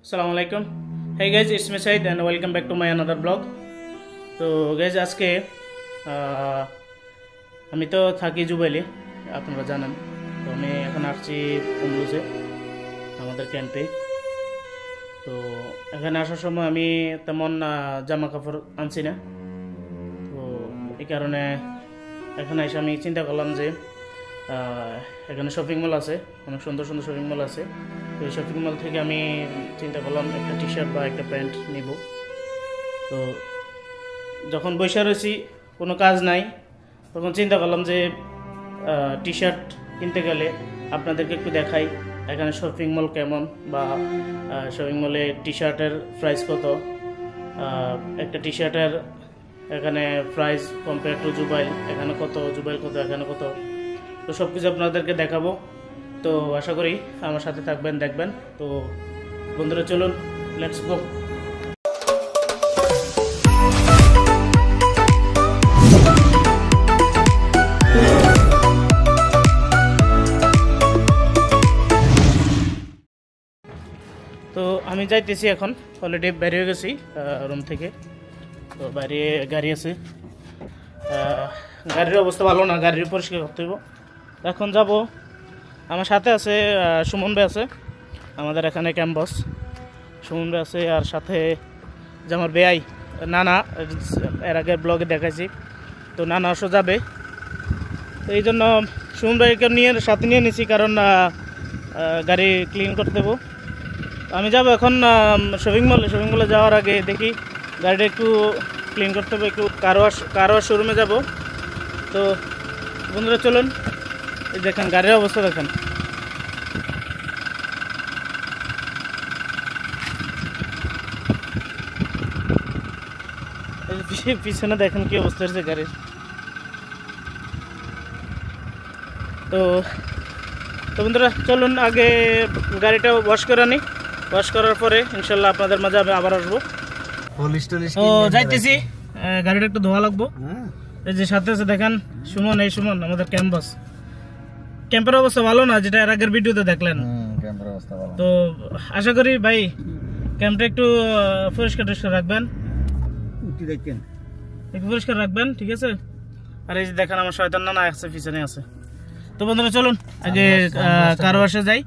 Assalamualaikum. Hey guys, it's me Said and welcome back to my another blog. তো guys আজকে আমি তো থাকি জুবাইলে, আপনারা জানেন। তো আমি এখন আসছি কুমরুজে আমাদের ক্যাম্পে। তো এখানে আসার সময় আমি তেমন জামা কাপড় আনছি না। তো এই কারণে এখানে এসে আমি চিন্তা করলাম যে এখানে শপিং মল আছে, অনেক সুন্দর সুন্দর শপিং মল আছে। তো এই শপিং মল থেকে আমি চিন্তা করলাম একটা টি শার্ট বা একটা প্যান্ট নিব। তো যখন বসে রয়েছি কোনো কাজ নাই, তখন চিন্তা করলাম যে টি শার্ট কিনতে গেলে আপনাদেরকে একটু দেখাই এখানে শপিং মল কেমন, বা শপিং মলে টি শার্টের প্রাইস কত, একটা টি শার্টের এখানে প্রাইস কম্পেয়ার টু জুবাইল, এখানে কত, জুবাইল কত, এখানে কত। তো সব কিছু আপনাদেরকে দেখাবো। তো আশা করি আমার সাথে থাকবেন, দেখবেন। তো বন্ধুরা চলুন, লেটস গো। তো আমি যাইতেছি এখন, অলরেডি বেরিয়ে গেছি রুম থেকে। তো বাইরে গাড়ি আছে, গাড়ির অবস্থা ভালো না, গাড়ির পরিষ্কার করতে হইব। এখন যাব, আমার সাথে আছে সুমন ভাই আছে, আমাদের এখানে ক্যাম্পাস। সুমন ভাই আছে, আর সাথে যে আমার বেআই নানা, এর আগে ব্লগে দেখাইছি। তো নানা আসো যাবে, তো এই জন্য সুমন ভাইকে সাথে নিয়ে নিছি, কারণ গাড়ি ক্লিন করতে দেবো। আমি যাব এখন শপিং মলে যাওয়ার আগে দেখি গাড়িটা একটু ক্লিন করতে হবে, একটু কার ওয়াশ শোরুমে যাব। তো বন্ধুরা চলুন, এই দেখেন গাড়ির অবস্থা দেখেন। পিছনে দেখেন কি অবস্থা হয়েছে গাড়ির। তো বন্ধুরা চলুন আগে গাড়িটা ওয়াশ করে আনি, ওয়াশ করার পরে ইনশাল্লাহ আপনাদের মাঝে আমি আবার আসবো। তো যাইতেছি, গাড়িটা একটু ধোয়া লাগবো। এই যে সাথে আছে দেখেন সুমন, এই সুমন আমাদের ক্যাম্পের অবস্থা ভালো না, যেটা এর আগের ভিডিওতে দেখলেন। তো আশা করি ভাই ক্যাম্পটা একটু পরিষ্কার রাখবেন, একটু পরিষ্কার রাখবেন, ঠিক আছে? আর এই যে দেখেন আমার শয়তান নানা আছে, পিছনে আছে। তো বন্ধুরা চলুন আগে কার ওয়াশে যাই।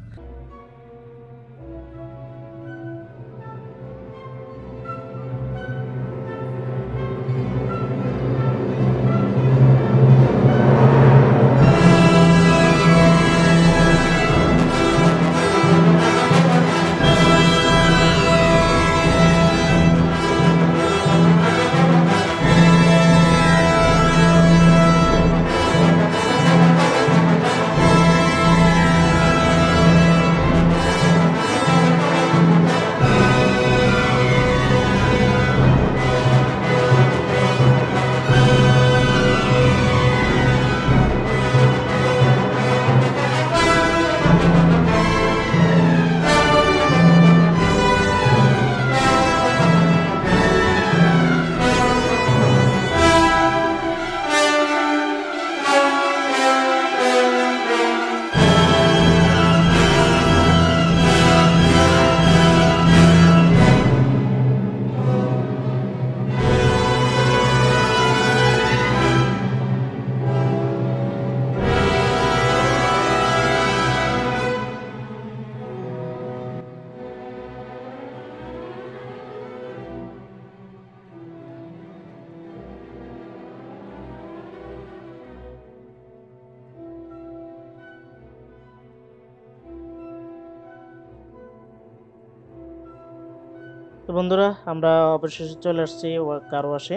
তো বন্ধুরা আমরা অবশেষে চলে আসছি কার ওয়াশে।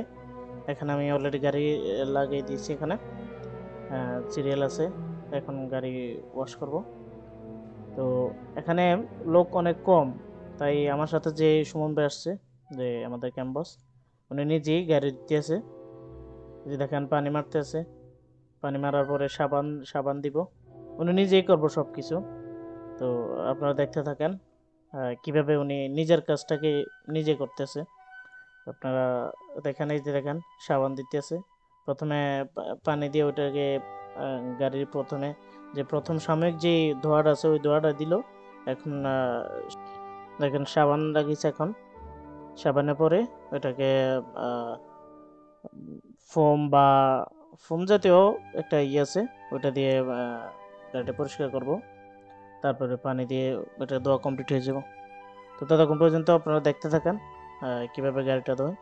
এখানে আমি অলরেডি গাড়ি লাগিয়ে দিয়েছি, এখানে সিরিয়াল আছে, এখন গাড়ি ওয়াশ করব। তো এখানে লোক অনেক কম, তাই আমার সাথে যে সুমন ভাই আসছে, যে আমাদের ক্যাম্পাস, উনি নিজেই গাড়ি দিতে আছে। যে দেখেন পানি মারতে আছে, পানি মারার পরে সাবান দিব, উনি নিজেই করবো সব কিছু। তো আপনারা দেখতে থাকেন কিভাবে উনি নিজের কাজটাকে নিজে করতেছে। আপনারা দেখেন, এই যে দেখেন সাবান দিতেছে, প্রথমে পানি দিয়ে ওইটাকে গাড়ির প্রথমে যে প্রথম সাময়িক যে ধোঁয়াটা আছে ওই ধোঁয়াটা দিল। এখন দেখেন সাবান লাগিয়েছে, এখন সাবানে পরে ওটাকে ফোম বা ফোম জাতীয় একটা আছে, ওটা দিয়ে গাড়িটা পরিষ্কার করব, তারপরে পানি দিয়ে এটা ধোয়া কমপ্লিট হয়ে যাব। তো ততক্ষণ পর্যন্ত আপনারা দেখতে থাকেন কিভাবে গাড়িটা ধোয়।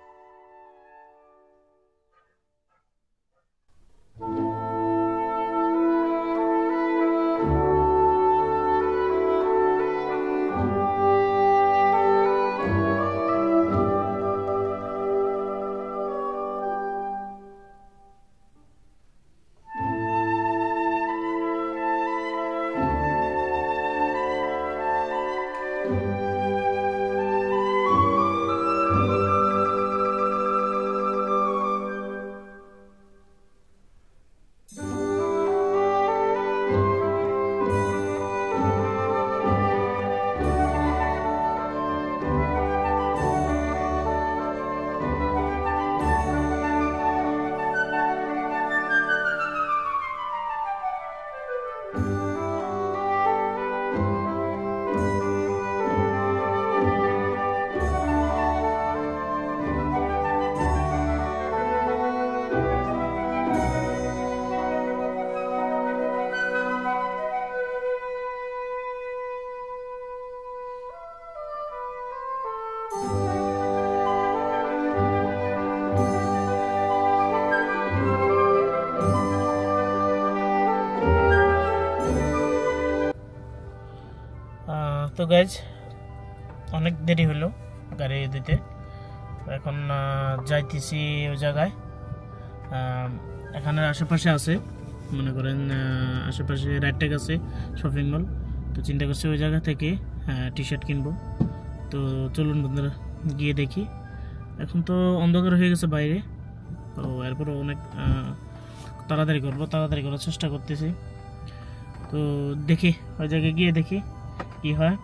তো গাইজ অনেক দেরি হলো গাড়ি দিতে, এখন যাইতেছি ওই জায়গায়। এখানে আশেপাশে আছে, মনে করেন আশেপাশে রাইডটেক আছে, শপিং মল। তো চিন্তা করছি ওই জায়গা থেকে টি শার্ট কিনবো। তো চলুন বন্ধুরা গিয়ে দেখি। এখন তো অন্ধকার হয়ে গেছে বাইরে, তো এরপরও অনেক তাড়াতাড়ি করার চেষ্টা করতেছি। তো দেখি ওই জায়গায় গিয়ে দেখি কি হয়,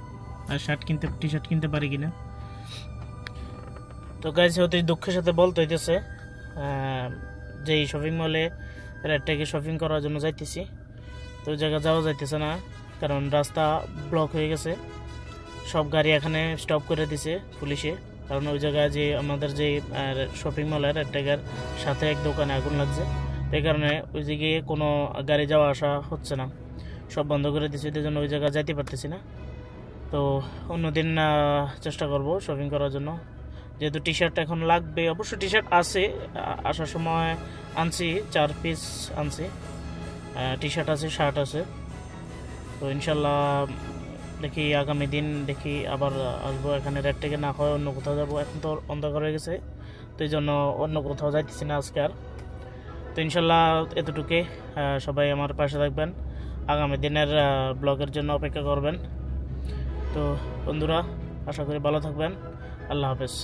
আর টি শার্ট কিনতে পারি কিনা। তো গাইজ অতি দুঃখের সাথে বলতে হইতেছে যে এই শপিং মলে রেডটাকে শপিং করার জন্য যাইতেছি, তো ওই জায়গায় যাওয়া যাইতেছে না, কারণ রাস্তা ব্লক হয়ে গেছে। সব গাড়ি এখানে স্টপ করে দিছে পুলিশে, কারণ ওই জায়গায় যে আমাদের যে শপিং মলের রেডটাকের সাথে এক দোকানে আগুন লাগছে, এই কারণে ওই জায়গায় কোনো গাড়ি যাওয়া আসা হচ্ছে না, সব বন্ধ করে দিছে। এই জন্য ওই জায়গায় যাইতে পারতেছি না। তো অন্যদিন চেষ্টা করব শপিং করার জন্য, যেহেতু টি শার্ট এখন লাগবে। অবশ্য টি শার্ট আছে, আসার সময় আনছি 4 পিস আনছি, টি শার্ট আছে, শার্ট আছে। তো ইনশাল্লাহ দেখি আগামী দিন দেখি আবার আসবো। এখানে রেড থেকে না হয় অন্য কোথাও যাবো, এখন তো অন্ধকার হয়ে গেছে, তো এই জন্য অন্য কোথাও যাইতেছি না আজকে আর। তো ইনশাল্লাহ এতটুকুই, সবাই আমার পাশে থাকবেন, আগামী দিনের ব্লগের জন্য অপেক্ষা করবেন। তো বন্ধুরা আশা করি ভালো থাকবেন। আল্লাহ হাফেজ।